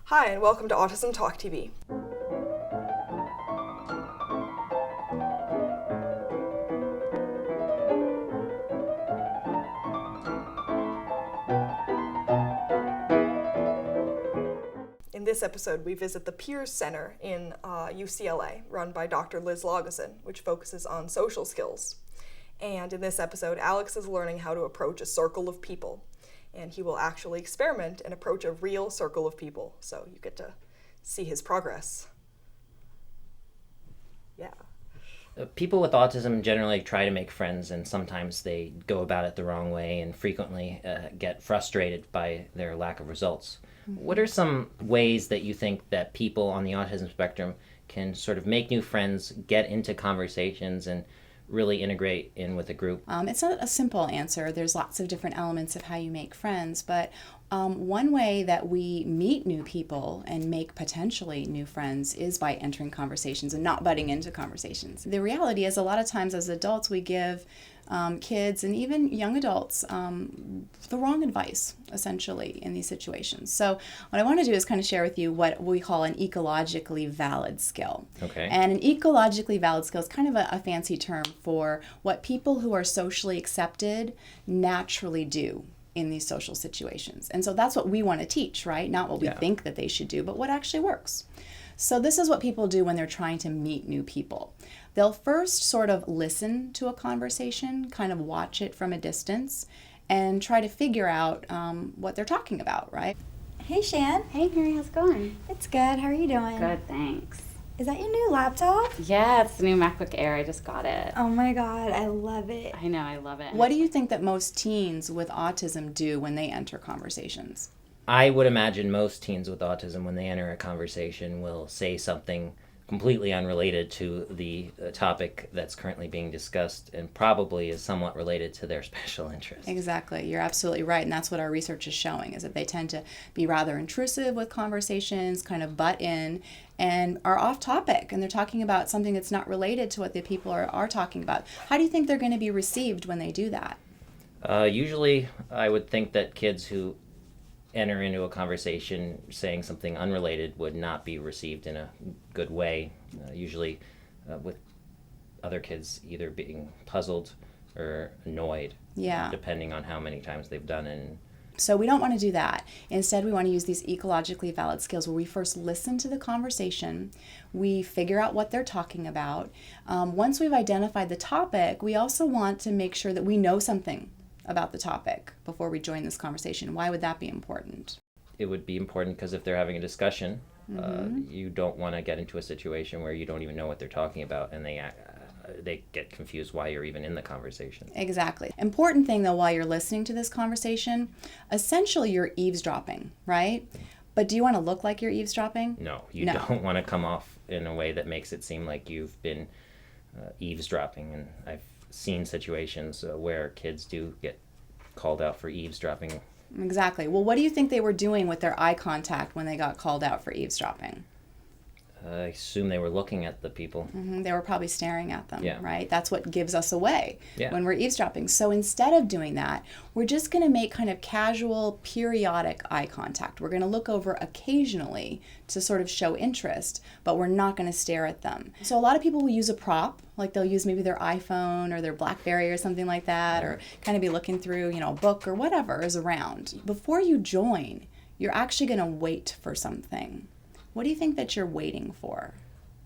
Hi, and welcome to Autism Talk TV. In this episode, we visit the Peers Center in UCLA, run by Dr. Liz Laugeson, which focuses on social skills. And in this episode, Alex is learning how to approach a circle of people. And he will actually experiment and approach a real circle of people. So you get to see his progress. Yeah. People with autism generally try to make friends, and sometimes they go about it the wrong way and frequently get frustrated by their lack of results. Mm-hmm. What are some ways that you think that people on the autism spectrum can sort of make new friends, get into conversations, and really integrate in with a group? It's not a simple answer. There's lots of different elements of how you make friends, but one way that we meet new people and make potentially new friends is by entering conversations and not butting into conversations. The reality is a lot of times as adults we give kids and even young adults the wrong advice, essentially, in these situations. So what I want to do is kind of share with you what we call an ecologically valid skill. Okay. And an ecologically valid skill is kind of a fancy term for what people who are socially accepted naturally do in these social situations. And so that's what we want to teach, right? Not what we think that they should do, but what actually works. So this is what people do when they're trying to meet new people. They'll first sort of listen to a conversation, kind of watch it from a distance, and try to figure out what they're talking about, right? Hey, Shan. Hey, Mary, how's it going? It's good. How are you doing? Good, thanks. Is that your new laptop? Yeah, it's the new MacBook Air. I just got it. Oh my God, I love it. I know, I love it. What do you think that most teens with autism do when they enter conversations? I would imagine most teens with autism, when they enter a conversation, will say something completely unrelated to the topic that's currently being discussed, and probably is somewhat related to their special interest. Exactly. You're absolutely right. And that's what our research is showing, is that they tend to be rather intrusive with conversations, kind of butt in, and are off topic. And they're talking about something that's not related to what the people are talking about. How do you think they're going to be received when they do that? Usually, I would think that kids who enter into a conversation saying something unrelated would not be received in a good way, usually with other kids either being puzzled or annoyed, depending on how many times they've done it. So we don't want to do that. Instead, we want to use these ecologically valid skills where we first listen to the conversation, we figure out what they're talking about. Once we've identified the topic, we also want to make sure that we know something about the topic before we join this conversation. Why would that be important? It would be important because if they're having a discussion, you don't want to get into a situation where you don't even know what they're talking about and they get confused why you're even in the conversation. Exactly. Important thing though, while you're listening to this conversation, essentially you're eavesdropping, right? But do you want to look like you're eavesdropping? No, you don't want to come off in a way that makes it seem like you've been eavesdropping. And I've seen situations where kids do get called out for eavesdropping. Exactly. Well, what do you think they were doing with their eye contact when they got called out for eavesdropping? I assume they were looking at the people. They were probably staring at them, Yeah. right? That's what gives us away Yeah. when we're eavesdropping. So instead of doing that, we're just going to make kind of casual, periodic eye contact. We're going to look over occasionally to sort of show interest, but we're not going to stare at them. So a lot of people will use a prop, like they'll use maybe their iPhone or their BlackBerry or something like that, or kind of be looking through, a book or whatever is around. Before you join, you're actually going to wait for something. What do you think that you're waiting for?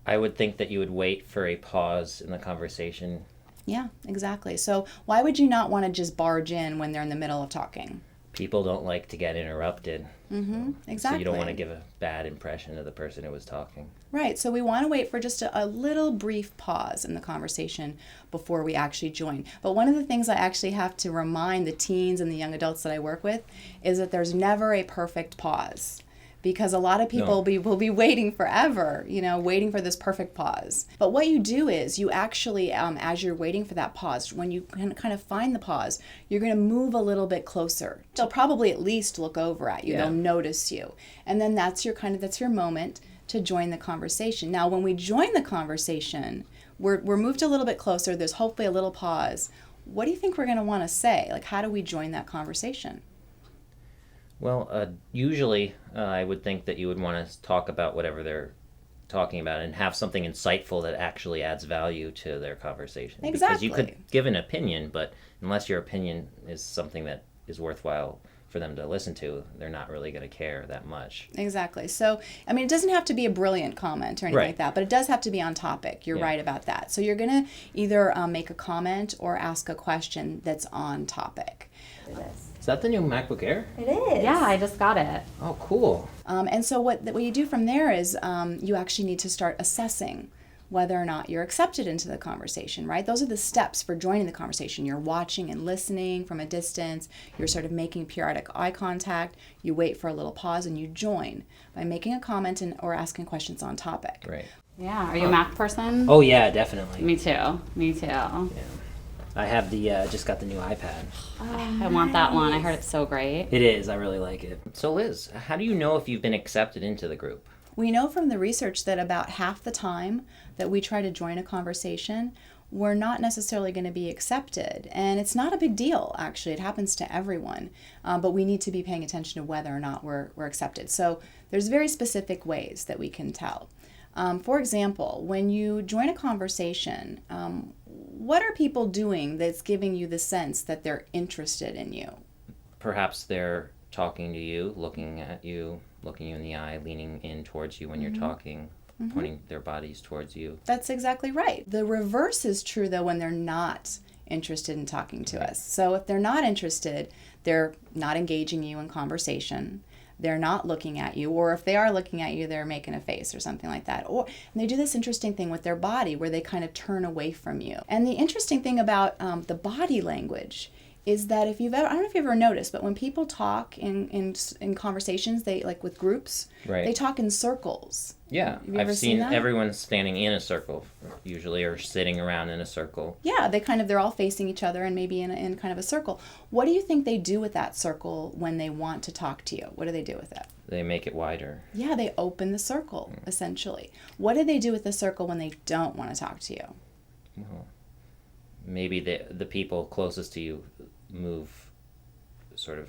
I would think that you would wait for a pause in the conversation. Yeah, exactly. So why would you not want to just barge in when they're in the middle of talking? People don't like to get interrupted. Exactly. So you don't want to give a bad impression of the person who was talking. Right. So we want to wait for just a little brief pause in the conversation before we actually join. But one of the things I actually have to remind the teens and the young adults that I work with is that there's never a perfect pause. Because a lot of people will be waiting forever, waiting for this perfect pause. But what you do is you actually, as you're waiting for that pause, when you can kind of find the pause, you're going to move a little bit closer. They'll probably at least look over at you. Yeah. They'll notice you. And then that's your moment to join the conversation. Now, when we join the conversation, we're moved a little bit closer. There's hopefully a little pause. What do you think we're going to want to say? Like, how do we join that conversation? Well, usually I would think that you would want to talk about whatever they're talking about and have something insightful that actually adds value to their conversation. Because you could give an opinion, but unless your opinion is something that is worthwhile for them to listen to, they're not really going to care that much. Exactly. So, I mean, it doesn't have to be a brilliant comment or anything Right. like that, but it does have to be on topic. You're Yeah. right about that. So you're going to either make a comment or ask a question that's on topic. Is that the new MacBook Air? It is. Yeah, I just got it. Oh, cool. And so what you do from there is you actually need to start assessing whether or not you're accepted into the conversation, right? Those are the steps for joining the conversation. You're watching and listening from a distance. You're sort of making periodic eye contact. You wait for a little pause and you join by making a comment or asking questions on topic. Right. Yeah, are you a Mac person? Oh, yeah, definitely. Me too. Me too. Yeah. I have just got the new iPad. I want that one. I heard it's so great. It is. I really like it. So, Liz, how do you know if you've been accepted into the group? We know from the research that about half the time that we try to join a conversation, we're not necessarily going to be accepted. And it's not a big deal, actually. It happens to everyone. But we need to be paying attention to whether or not we're accepted. So there's very specific ways that we can tell. For example, when you join a conversation, what are people doing that's giving you the sense that they're interested in you? Perhaps they're talking to you, looking at you, looking you in the eye, leaning in towards you when you're talking, pointing their bodies towards you. That's exactly right. The reverse is true, though, when they're not interested in talking to us. So if they're not interested, they're not engaging you in conversation. They're not looking at you, or if they are looking at you, they're making a face or something like that. And they do this interesting thing with their body where they kind of turn away from you. And the interesting thing about the body language is that if you've ever, I don't know if you've ever noticed, but when people talk in conversations, they like with groups, Right. they talk in circles. Yeah, Have you ever I've seen seen that? everyone standing in a circle, usually, or sitting around in a circle. Yeah, they're all facing each other and maybe in kind of a circle. What do you think they do with that circle when they want to talk to you? What do they do with it? They make it wider. Yeah, they open the circle, essentially. What do they do with the circle when they don't want to talk to you? Maybe the people closest to you move sort of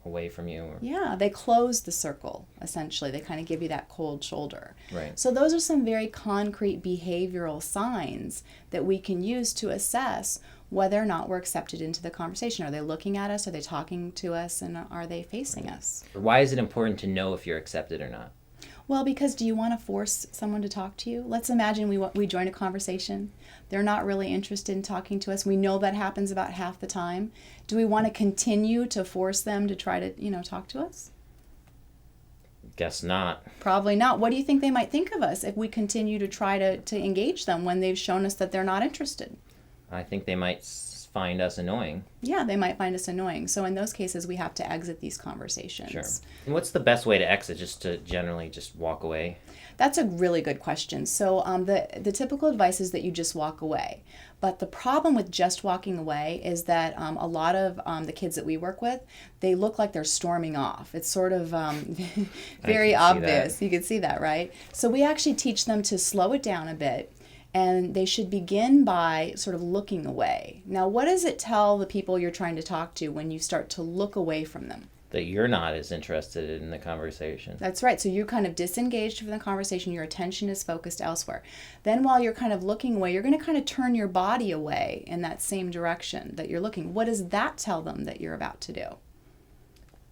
away from you. Or, Yeah, they close the circle, essentially. They kind of give you that cold shoulder. Right. So those are some very concrete behavioral signs that we can use to assess whether or not we're accepted into the conversation. Are they looking at us? Are they talking to us? And are they facing us? Why is it important to know if you're accepted or not? Well, because do you want to force someone to talk to you? Let's imagine we join a conversation. They're not really interested in talking to us. We know that happens about half the time. Do we want to continue to force them to try to, talk to us? Guess not. Probably not. What do you think they might think of us if we continue to try to engage them when they've shown us that they're not interested? I think they might find us annoying. Yeah, they might find us annoying. So in those cases, we have to exit these conversations. Sure. And what's the best way to exit? Just to generally just walk away? That's a really good question. So the typical advice is that you just walk away. But the problem with just walking away is that a lot of the kids that we work with, they look like they're storming off. It's sort of very obvious. You can see that, right? So we actually teach them to slow it down a bit. And they should begin by sort of looking away. Now, what does it tell the people you're trying to talk to when you start to look away from them? That you're not as interested in the conversation. That's right. So you're kind of disengaged from the conversation. Your attention is focused elsewhere. Then while you're kind of looking away, you're going to kind of turn your body away in that same direction that you're looking. What does that tell them that you're about to do?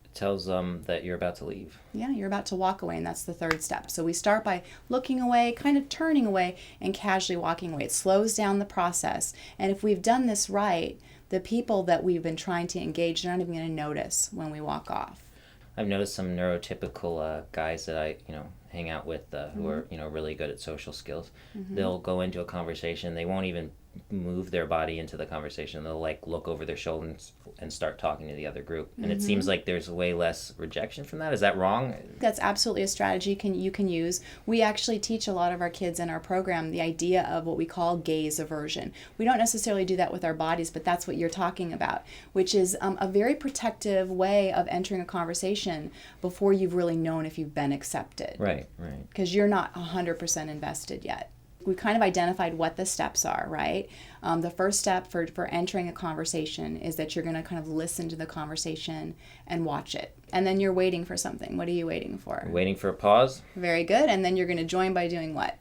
It tells them that you're about to leave. Yeah, you're about to walk away, and that's the third step. So we start by looking away, kind of turning away, and casually walking away. It slows down the process. And if we've done this right, the people that we've been trying to engage, they're not even going to notice when we walk off. I've noticed some neurotypical guys that I, hang out with who are, really good at social skills. They'll go into a conversation. They won't even move their body into the conversation. They'll look over their shoulders and start talking to the other group. And it seems like there's way less rejection from that. Is that wrong? That's absolutely a strategy you can use. We actually teach a lot of our kids in our program the idea of what we call gaze aversion. We don't necessarily do that with our bodies, but that's what you're talking about, which is a very protective way of entering a conversation before you've really known if you've been accepted. Right. Because you're not 100% invested yet. We kind of identified what the steps are, right? The first step for entering a conversation is that you're going to kind of listen to the conversation and watch it. And then you're waiting for something. What are you waiting for? Waiting for a pause, Very good. And then you're going to join by doing what?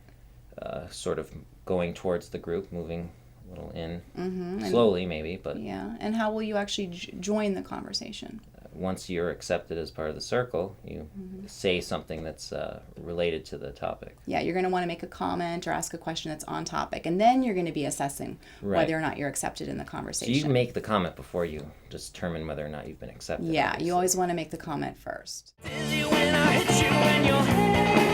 sort of going towards the group, moving a little in, Mm-hmm. slowly maybe, but Yeah. And how will you actually join the conversation? once you're accepted as part of the circle, you Mm-hmm. say something that's related to the topic. Yeah, you're going to want to make a comment or ask a question that's on topic. And then you're going to be assessing Right. whether or not you're accepted in the So conversation. you make the comment before you determine whether or not you've been accepted. Yeah, obviously. you always want to make the comment first. Dizzy when I hit you in your head.